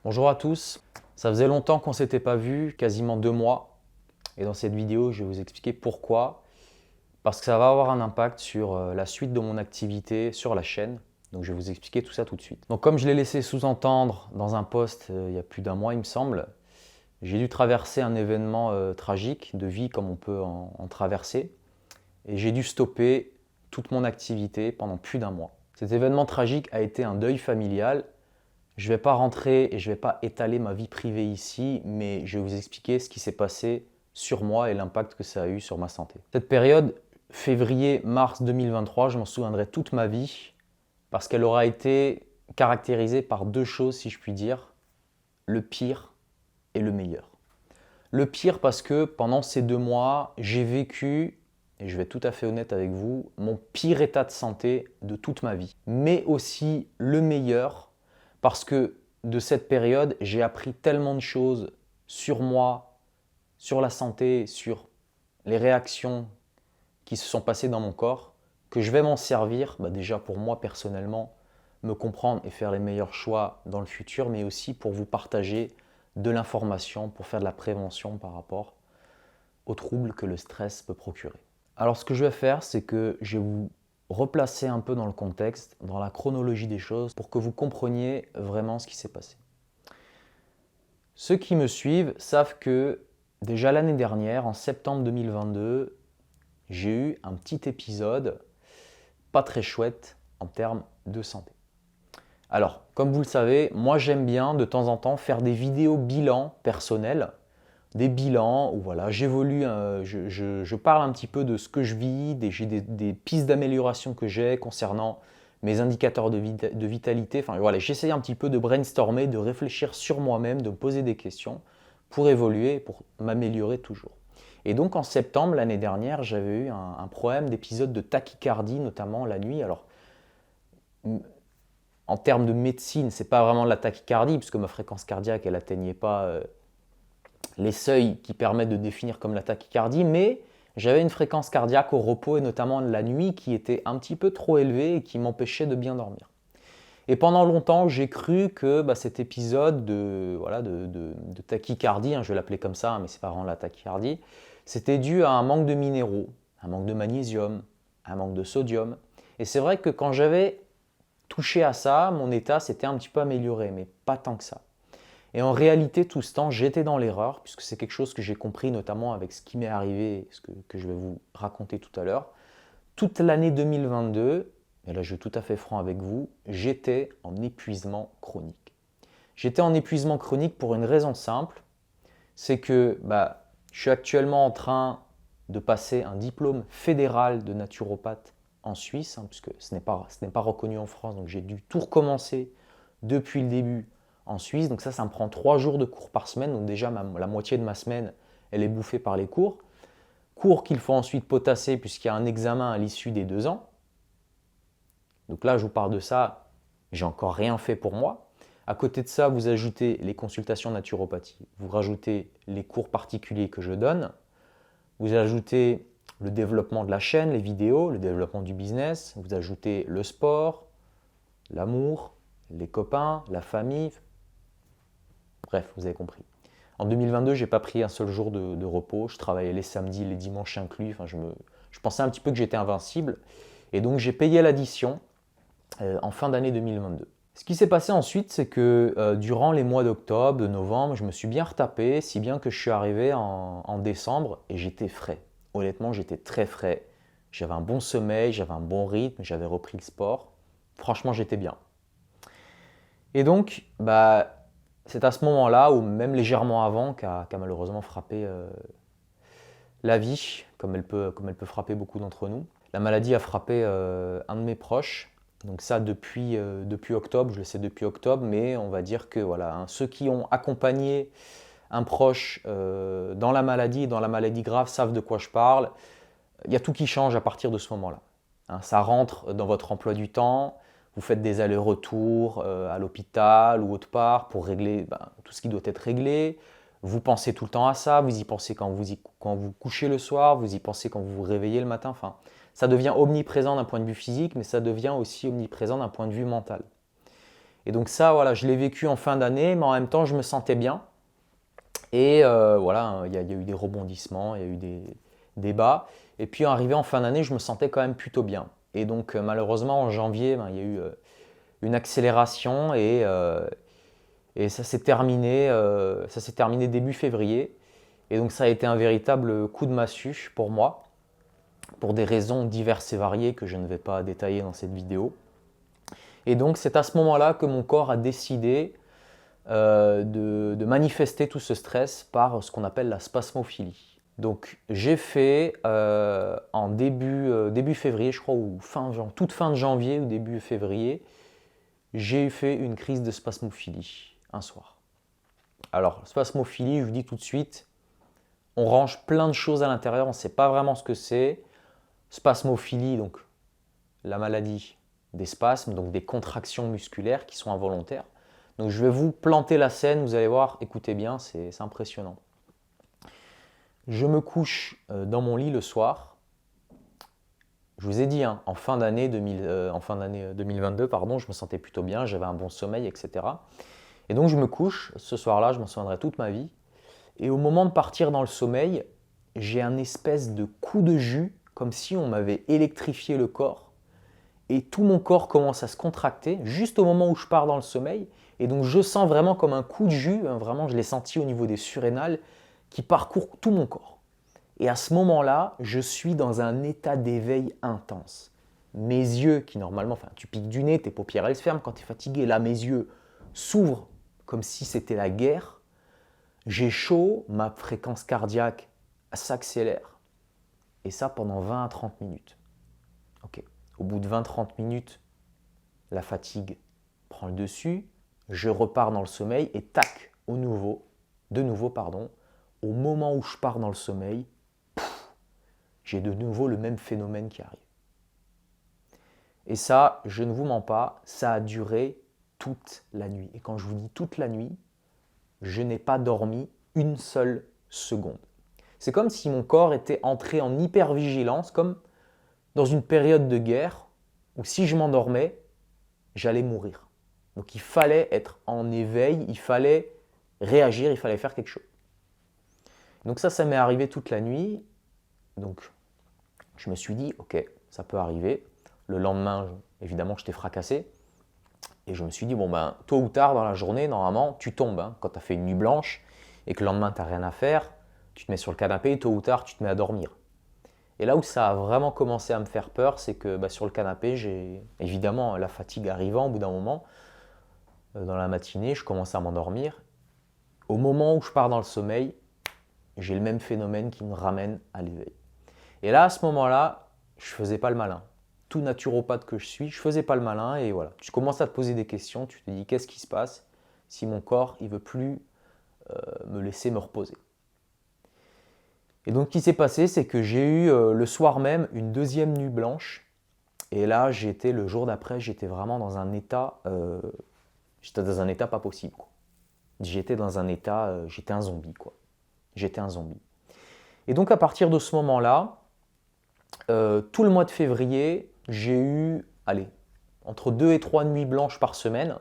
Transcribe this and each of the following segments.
Bonjour à tous, ça faisait longtemps qu'on ne s'était pas vu, quasiment 2 mois. Et dans cette vidéo, je vais vous expliquer pourquoi. Parce que ça va avoir un impact sur la suite de mon activité sur la chaîne. Donc je vais vous expliquer tout ça tout de suite. Donc comme je l'ai laissé sous-entendre dans un post il y a plus d'un mois il me semble, j'ai dû traverser un événement tragique de vie comme on peut en traverser. Et j'ai dû stopper toute mon activité pendant plus d'un mois. Cet événement tragique a été un deuil familial. Je ne vais pas rentrer et je ne vais pas étaler ma vie privée ici, mais je vais vous expliquer ce qui s'est passé sur moi et l'impact que ça a eu sur ma santé. Cette période, février-mars 2023, je m'en souviendrai toute ma vie parce qu'elle aura été caractérisée par deux choses, si je puis dire, le pire et le meilleur. Le pire parce que pendant ces 2 mois, j'ai vécu, et je vais être tout à fait honnête avec vous, mon pire état de santé de toute ma vie. Mais aussi le meilleur parce que de cette période, j'ai appris tellement de choses sur moi, sur la santé, sur les réactions qui se sont passées dans mon corps, que je vais m'en servir déjà pour moi personnellement, me comprendre et faire les meilleurs choix dans le futur, mais aussi pour vous partager de l'information, pour faire de la prévention par rapport aux troubles que le stress peut procurer. Alors ce que je vais faire, c'est que je vais vous replacer un peu dans le contexte, dans la chronologie des choses, pour que vous compreniez vraiment ce qui s'est passé. Ceux qui me suivent savent que déjà l'année dernière, en septembre 2022, j'ai eu un petit épisode pas très chouette en termes de santé. Alors, comme vous le savez, moi j'aime bien de temps en temps faire des vidéos bilan personnels, des bilans où voilà, j'évolue, je parle un petit peu de ce que je vis, des pistes d'amélioration que j'ai concernant mes indicateurs de vitalité. Enfin voilà, j'essaye un petit peu de brainstormer, de réfléchir sur moi-même, de me poser des questions pour évoluer, pour m'améliorer toujours. Et donc en septembre l'année dernière, j'avais eu un problème d'épisode de tachycardie, notamment la nuit. Alors en termes de médecine, ce n'est pas vraiment de la tachycardie, puisque ma fréquence cardiaque, elle n'atteignait pas les seuils qui permettent de définir comme la tachycardie, mais j'avais une fréquence cardiaque au repos et notamment la nuit qui était un petit peu trop élevée et qui m'empêchait de bien dormir. Et pendant longtemps, j'ai cru que cet épisode de tachycardie, je vais l'appeler comme ça, mais c'est pas vraiment la tachycardie, c'était dû à un manque de minéraux, un manque de magnésium, un manque de sodium. Et c'est vrai que quand j'avais touché à ça, mon état s'était un petit peu amélioré, mais pas tant que ça. Et en réalité, tout ce temps, j'étais dans l'erreur, puisque c'est quelque chose que j'ai compris notamment avec ce qui m'est arrivé, ce que je vais vous raconter tout à l'heure. Toute l'année 2022, et là je suis tout à fait franc avec vous, j'étais en épuisement chronique. J'étais en épuisement chronique pour une raison simple, c'est que je suis actuellement en train de passer un diplôme fédéral de naturopathe en Suisse, puisque ce n'est pas reconnu en France, donc j'ai dû tout recommencer depuis le début en Suisse. Donc ça me prend 3 jours de cours par semaine, donc déjà la moitié de ma semaine, elle est bouffée par les cours. Cours qu'il faut ensuite potasser puisqu'il y a un examen à l'issue des 2 ans. Donc là, je vous parle de ça, j'ai encore rien fait pour moi. À côté de ça, vous ajoutez les consultations naturopathie, vous rajoutez les cours particuliers que je donne, vous ajoutez le développement de la chaîne, les vidéos, le développement du business, vous ajoutez le sport, l'amour, les copains, la famille. Bref, vous avez compris. En 2022, je n'ai pas pris un seul jour de repos. Je travaillais les samedis, les dimanches inclus. Je pensais un petit peu que j'étais invincible. Et donc, j'ai payé l'addition en fin d'année 2022. Ce qui s'est passé ensuite, c'est que durant les mois d'octobre, de novembre, je me suis bien retapé, si bien que je suis arrivé en décembre et j'étais frais. Honnêtement, j'étais très frais. J'avais un bon sommeil, j'avais un bon rythme, j'avais repris le sport. Franchement, j'étais bien. Et donc, c'est à ce moment-là, ou même légèrement avant, qu'a malheureusement frappé la vie, comme elle peut frapper beaucoup d'entre nous. La maladie a frappé un de mes proches. Donc ça, depuis octobre, je le sais depuis octobre, mais on va dire que voilà, ceux qui ont accompagné un proche dans la maladie, grave, savent de quoi je parle. Il y a tout qui change à partir de ce moment-là. Ça rentre dans votre emploi du temps. Vous faites des allers-retours à l'hôpital ou autre part pour régler tout ce qui doit être réglé. Vous pensez tout le temps à ça, vous y pensez quand vous couchez le soir, vous y pensez quand vous vous réveillez le matin. Enfin, ça devient omniprésent d'un point de vue physique, mais ça devient aussi omniprésent d'un point de vue mental. Et donc ça, voilà, je l'ai vécu en fin d'année, mais en même temps, je me sentais bien. Et voilà, il y a eu des rebondissements, il y a eu des débats. Et puis arrivé en fin d'année, je me sentais quand même plutôt bien. Et donc malheureusement, en janvier, il y a eu une accélération et ça s'est terminé début février. Et donc ça a été un véritable coup de massue pour moi, pour des raisons diverses et variées que je ne vais pas détailler dans cette vidéo. Et donc c'est à ce moment-là que mon corps a décidé de manifester tout ce stress par ce qu'on appelle la spasmophilie. Donc j'ai fait en début février, je crois, ou toute fin de janvier ou début février, j'ai fait une crise de spasmophilie un soir. Alors spasmophilie, je vous dis tout de suite, on range plein de choses à l'intérieur, on ne sait pas vraiment ce que c'est. Spasmophilie, donc la maladie des spasmes, donc des contractions musculaires qui sont involontaires. Donc je vais vous planter la scène, vous allez voir, écoutez bien, c'est impressionnant. Je me couche dans mon lit le soir. Je vous ai dit, hein, en fin d'année 2022, pardon, je me sentais plutôt bien, j'avais un bon sommeil, etc. Et donc je me couche, ce soir-là, je m'en souviendrai toute ma vie. Et au moment de partir dans le sommeil, j'ai un espèce de coup de jus, comme si on m'avait électrifié le corps. Et tout mon corps commence à se contracter, juste au moment où je pars dans le sommeil. Et donc je sens vraiment comme un coup de jus, hein, vraiment je l'ai senti au niveau des surrénales, qui parcourt tout mon corps. Et à ce moment-là, je suis dans un état d'éveil intense. Mes yeux, qui normalement, tu piques du nez, tes paupières elles se ferment quand tu es fatigué. Là, mes yeux s'ouvrent comme si c'était la guerre. J'ai chaud, ma fréquence cardiaque s'accélère. Et ça pendant 20 à 30 minutes. Ok. Au bout de 20-30 minutes, la fatigue prend le dessus. Je repars dans le sommeil et tac, de nouveau, au moment où je pars dans le sommeil, j'ai de nouveau le même phénomène qui arrive. Et ça, je ne vous mens pas, ça a duré toute la nuit. Et quand je vous dis toute la nuit, je n'ai pas dormi une seule seconde. C'est comme si mon corps était entré en hypervigilance, comme dans une période de guerre, où si je m'endormais, j'allais mourir. Donc il fallait être en éveil, il fallait réagir, il fallait faire quelque chose. Donc ça m'est arrivé toute la nuit. Donc je me suis dit, ok, ça peut arriver. Le lendemain, évidemment, j'étais fracassé. Et je me suis dit, bon ben, tôt ou tard dans la journée, normalement, tu tombes. Hein, quand tu as fait une nuit blanche et que le lendemain, tu n'as rien à faire, tu te mets sur le canapé, tôt ou tard, tu te mets à dormir. Et là où ça a vraiment commencé à me faire peur, c'est que sur le canapé, j'ai évidemment la fatigue arrivant au bout d'un moment. Dans la matinée, je commence à m'endormir. Au moment où je pars dans le sommeil, j'ai le même phénomène qui me ramène à l'éveil. Et là, à ce moment-là, je ne faisais pas le malin. Tout naturopathe que je suis, je ne faisais pas le malin. Et voilà, tu commences à te poser des questions. Tu te dis, qu'est-ce qui se passe si mon corps ne veut plus me laisser me reposer? Et donc, ce qui s'est passé, c'est que j'ai eu le soir même une deuxième nuit blanche. Et là, le jour d'après, j'étais vraiment dans un état, pas possible, quoi. J'étais un zombie, quoi. J'étais un zombie. Et donc, à partir de ce moment-là, tout le mois de février, j'ai eu, entre 2 et 3 nuits blanches par semaine.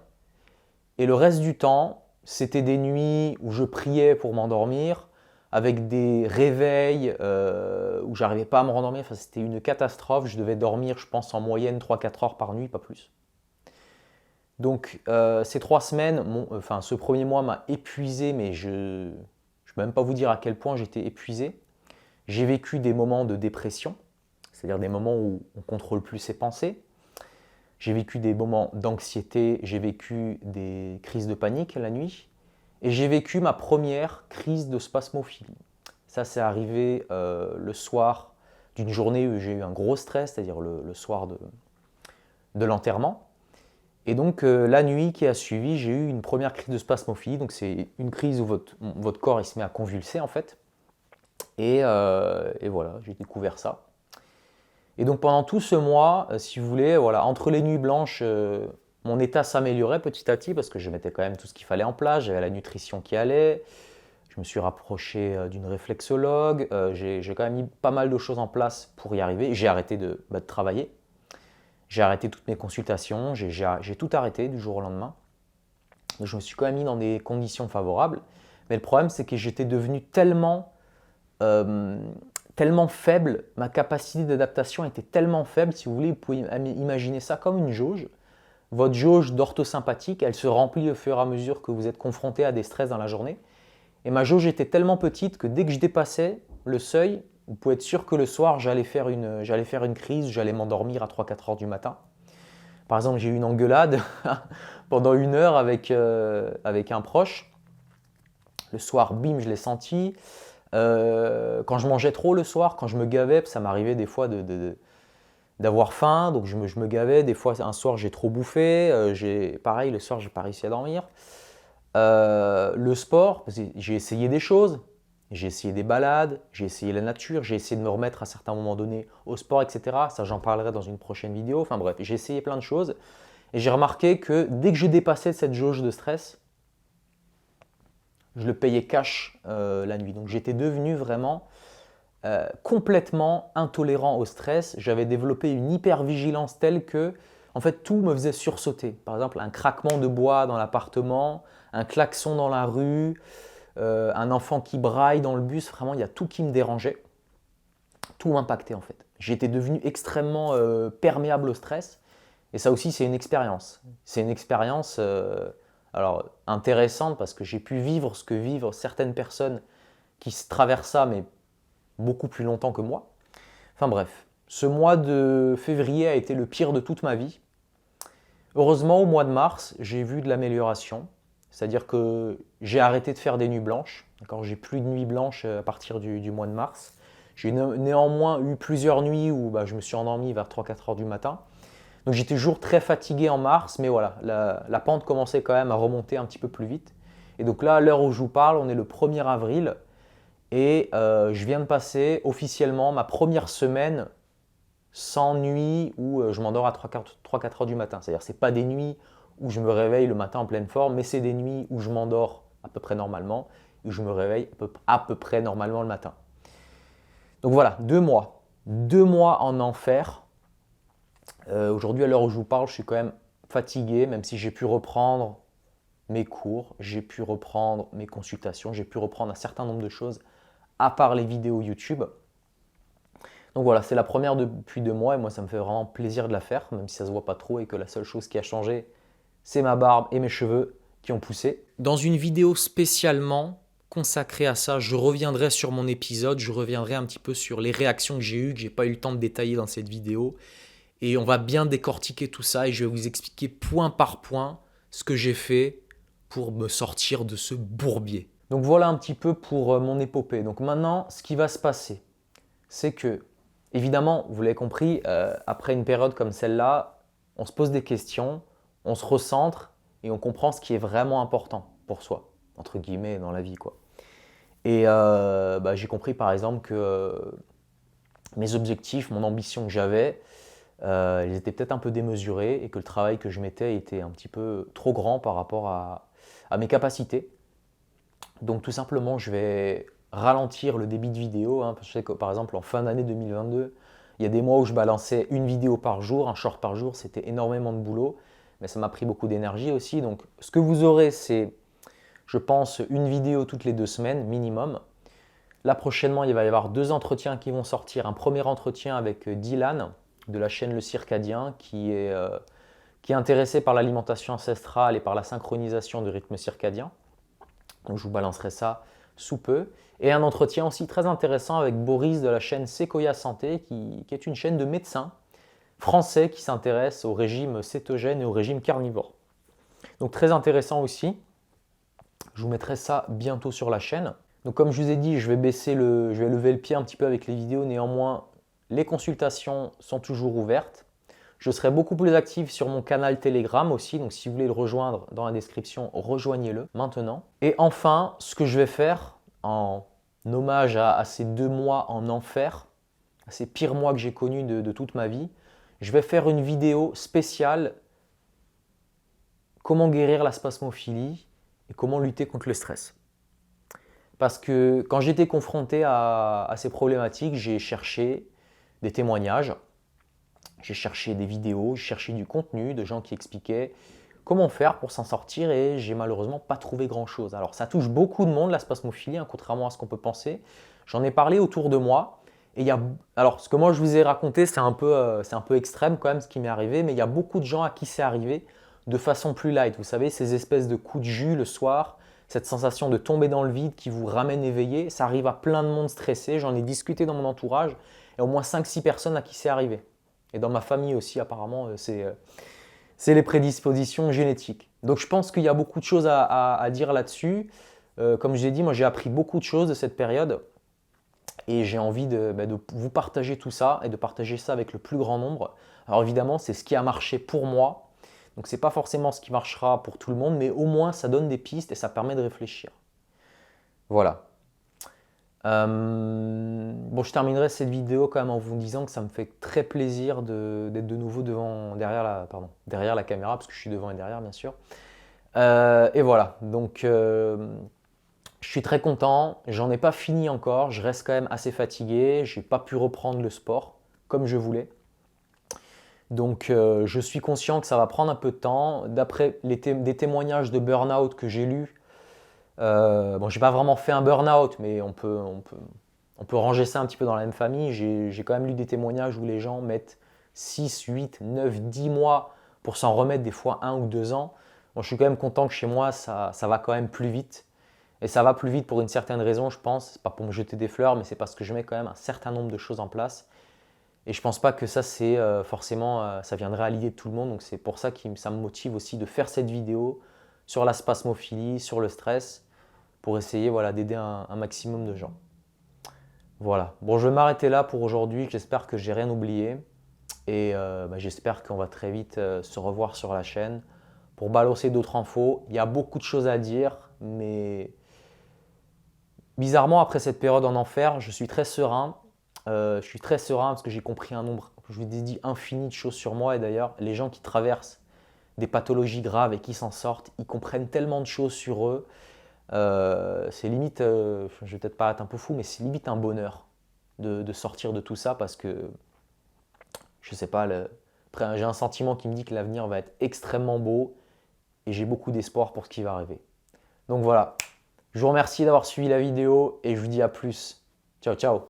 Et le reste du temps, c'était des nuits où je priais pour m'endormir, avec des réveils où j'arrivais pas à me rendormir. Enfin, c'était une catastrophe. Je devais dormir, je pense, en moyenne 3-4 heures par nuit, pas plus. Donc, ces 3 semaines, ce premier mois m'a épuisé, mais je ne peux même pas vous dire à quel point j'étais épuisé. J'ai vécu des moments de dépression, c'est-à-dire des moments où on ne contrôle plus ses pensées. J'ai vécu des moments d'anxiété, j'ai vécu des crises de panique la nuit. Et j'ai vécu ma première crise de spasmophilie. Ça, c'est arrivé le soir d'une journée où j'ai eu un gros stress, c'est-à-dire le soir de l'enterrement. Et donc, la nuit qui a suivi, j'ai eu une première crise de spasmophilie. Donc, c'est une crise où votre corps il se met à convulser, en fait. Et voilà, j'ai découvert ça. Et donc, pendant tout ce mois, si vous voulez, voilà, entre les nuits blanches, mon état s'améliorait petit à petit parce que je mettais quand même tout ce qu'il fallait en place. J'avais la nutrition qui allait. Je me suis rapproché d'une réflexologue. J'ai quand même mis pas mal de choses en place pour y arriver. J'ai arrêté de travailler. J'ai arrêté toutes mes consultations. J'ai tout arrêté du jour au lendemain. Donc, je me suis quand même mis dans des conditions favorables. Mais le problème, c'est que j'étais devenu tellement faible, ma capacité d'adaptation était tellement faible, si vous voulez, vous pouvez imaginer ça comme une jauge. Votre jauge d'orthosympathique, elle se remplit au fur et à mesure que vous êtes confronté à des stress dans la journée. Et ma jauge était tellement petite que dès que je dépassais le seuil, vous pouvez être sûr que le soir, j'allais faire une crise, j'allais m'endormir à 3-4 heures du matin. Par exemple, j'ai eu une engueulade pendant 1 heure avec un proche. Le soir, bim, je l'ai senti. Quand je mangeais trop le soir, quand je me gavais, ça m'arrivait des fois d'avoir faim, donc je me gavais. Des fois, un soir, j'ai trop bouffé. Pareil, le soir, j'ai pas réussi à dormir. Le sport, j'ai essayé des choses. J'ai essayé des balades, j'ai essayé la nature, j'ai essayé de me remettre à certains moments donnés au sport, etc. Ça, j'en parlerai dans une prochaine vidéo. Enfin bref, j'ai essayé plein de choses. Et j'ai remarqué que dès que je dépassais cette jauge de stress, je le payais cash la nuit. Donc j'étais devenu vraiment complètement intolérant au stress. J'avais développé une hypervigilance telle que, en fait, tout me faisait sursauter. Par exemple, un craquement de bois dans l'appartement, un klaxon dans la rue, un enfant qui braille dans le bus. Vraiment, il y a tout qui me dérangeait. Tout m'impactait en fait. J'étais devenu extrêmement perméable au stress. Et ça aussi, c'est une expérience. C'est une expérience alors intéressante parce que j'ai pu vivre ce que vivent certaines personnes qui traversent ça, mais beaucoup plus longtemps que moi. Enfin bref, ce mois de février a été le pire de toute ma vie. Heureusement, au mois de mars, j'ai vu de l'amélioration. C'est-à-dire que j'ai arrêté de faire des nuits blanches. J'ai plus de nuits blanches à partir du mois de mars. J'ai néanmoins eu plusieurs nuits où je me suis endormi vers 3-4 heures du matin. Donc j'étais toujours très fatigué en mars, mais voilà, la pente commençait quand même à remonter un petit peu plus vite. Et donc là, à l'heure où je vous parle, on est le 1er avril et je viens de passer officiellement ma première semaine sans nuit où je m'endors à 3-4 heures du matin. C'est-à-dire que ce n'est pas des nuits où je me réveille le matin en pleine forme, mais c'est des nuits où je m'endors à peu près normalement et où je me réveille à peu près normalement le matin. Donc voilà, 2 mois. 2 mois en enfer. Aujourd'hui, à l'heure où je vous parle, je suis quand même fatigué, même si j'ai pu reprendre mes cours, j'ai pu reprendre mes consultations, j'ai pu reprendre un certain nombre de choses, à part les vidéos YouTube. Donc voilà, c'est la première depuis 2 mois et moi, ça me fait vraiment plaisir de la faire, même si ça ne se voit pas trop et que la seule chose qui a changé, c'est ma barbe et mes cheveux qui ont poussé. Dans une vidéo spécialement consacrée à ça, je reviendrai sur mon épisode, je reviendrai un petit peu sur les réactions que j'ai eues, que je n'ai pas eu le temps de détailler dans cette vidéo. Et on va bien décortiquer tout ça et je vais vous expliquer point par point ce que j'ai fait pour me sortir de ce bourbier. Donc voilà un petit peu pour mon épopée. Donc maintenant, ce qui va se passer, c'est que, évidemment, vous l'avez compris, après une période comme celle-là, on se pose des questions, on se recentre et on comprend ce qui est vraiment important pour soi, entre guillemets, dans la vie, quoi. Et j'ai compris par exemple que mes objectifs, mon ambition que j'avais, ils étaient peut-être un peu démesurés et que le travail que je mettais était un petit peu trop grand par rapport à mes capacités. Donc tout simplement, je vais ralentir le débit de vidéo. Je sais que par exemple, en fin d'année 2022, il y a des mois où je balançais une vidéo par jour, un short par jour. C'était énormément de boulot, mais ça m'a pris beaucoup d'énergie aussi. Donc ce que vous aurez, c'est, je pense, une vidéo toutes les 2 semaines minimum. Là, prochainement, il va y avoir 2 entretiens qui vont sortir. Un premier entretien avec Dylan, de la chaîne Le Circadien, qui est intéressé par l'alimentation ancestrale et par la synchronisation du rythme circadien. Donc je vous balancerai ça sous peu. Et un entretien aussi très intéressant avec Boris de la chaîne Sequoia Santé, qui est une chaîne de médecins français qui s'intéresse au régime cétogène et au régime carnivore. Donc très intéressant aussi. Je vous mettrai ça bientôt sur la chaîne. Donc comme je vous ai dit, je vais lever le pied un petit peu avec les vidéos. Néanmoins, les consultations sont toujours ouvertes. Je serai beaucoup plus actif sur mon canal Telegram aussi. Donc si vous voulez le rejoindre dans la description, rejoignez-le maintenant. Et enfin, ce que je vais faire en hommage à ces 2 mois en enfer, à ces pires mois que j'ai connus de toute ma vie, je vais faire une vidéo spéciale comment guérir la spasmophilie et comment lutter contre le stress. Parce que quand j'étais confronté à ces problématiques, j'ai cherché des témoignages, j'ai cherché des vidéos, j'ai cherché du contenu de gens qui expliquaient comment faire pour s'en sortir et j'ai malheureusement pas trouvé grand-chose. Alors ça touche beaucoup de monde, la spasmophilie, hein, contrairement à ce qu'on peut penser. J'en ai parlé autour de moi. Et alors, ce que moi je vous ai raconté, c'est un peu extrême quand même ce qui m'est arrivé, mais il y a beaucoup de gens à qui c'est arrivé de façon plus light. Vous savez, ces espèces de coups de jus le soir, cette sensation de tomber dans le vide qui vous ramène éveillé, ça arrive à plein de monde stressé. J'en ai discuté dans mon entourage et au moins 5-6 personnes à qui c'est arrivé. Et dans ma famille aussi, apparemment, c'est les prédispositions génétiques. Donc je pense qu'il y a beaucoup de choses à dire là-dessus. Comme je l'ai dit, moi j'ai appris beaucoup de choses de cette période. Et j'ai envie de vous partager tout ça et de partager ça avec le plus grand nombre. Alors évidemment, c'est ce qui a marché pour moi. Donc ce n'est pas forcément ce qui marchera pour tout le monde, mais au moins ça donne des pistes et ça permet de réfléchir. Voilà. Bon, je terminerai cette vidéo quand même en vous disant que ça me fait très plaisir d'être de nouveau derrière la caméra, parce que je suis devant et derrière bien sûr. Et voilà, donc je suis très content, j'en ai pas fini encore, je reste quand même assez fatigué, j'ai pas pu reprendre le sport comme je voulais. Donc je suis conscient que ça va prendre un peu de temps. D'après des témoignages de burn-out que j'ai lus, bon, j'ai pas vraiment fait un burn-out, mais on peut ranger ça un petit peu dans la même famille. J'ai quand même lu des témoignages où les gens mettent 6, 8, 9, 10 mois pour s'en remettre, des fois 1 ou 2 ans. Bon, je suis quand même content que chez moi, ça va quand même plus vite. Et ça va plus vite pour une certaine raison, je pense. C'est pas pour me jeter des fleurs, mais c'est parce que je mets quand même un certain nombre de choses en place. Et je pense pas que ça, c'est forcément, ça viendrait à l'idée de tout le monde. Donc c'est pour ça que ça me motive aussi de faire cette vidéo sur la spasmophilie, sur le stress, pour essayer d'aider un maximum de gens. Voilà. Bon, je vais m'arrêter là pour aujourd'hui. J'espère que j'ai rien oublié. Et j'espère qu'on va très vite se revoir sur la chaîne pour balancer d'autres infos. Il y a beaucoup de choses à dire, mais bizarrement, après cette période en enfer, je suis très serein. Je suis très serein parce que j'ai compris un nombre, je vous ai dit, infini de choses sur moi. Et d'ailleurs, les gens qui traversent des pathologies graves et qui s'en sortent, ils comprennent tellement de choses sur eux. C'est limite, je vais peut-être paraître un peu fou, mais c'est limite un bonheur de sortir de tout ça parce que, je sais pas, j'ai un sentiment qui me dit que l'avenir va être extrêmement beau et j'ai beaucoup d'espoir pour ce qui va arriver. Donc voilà, je vous remercie d'avoir suivi la vidéo et je vous dis à plus. Ciao, ciao.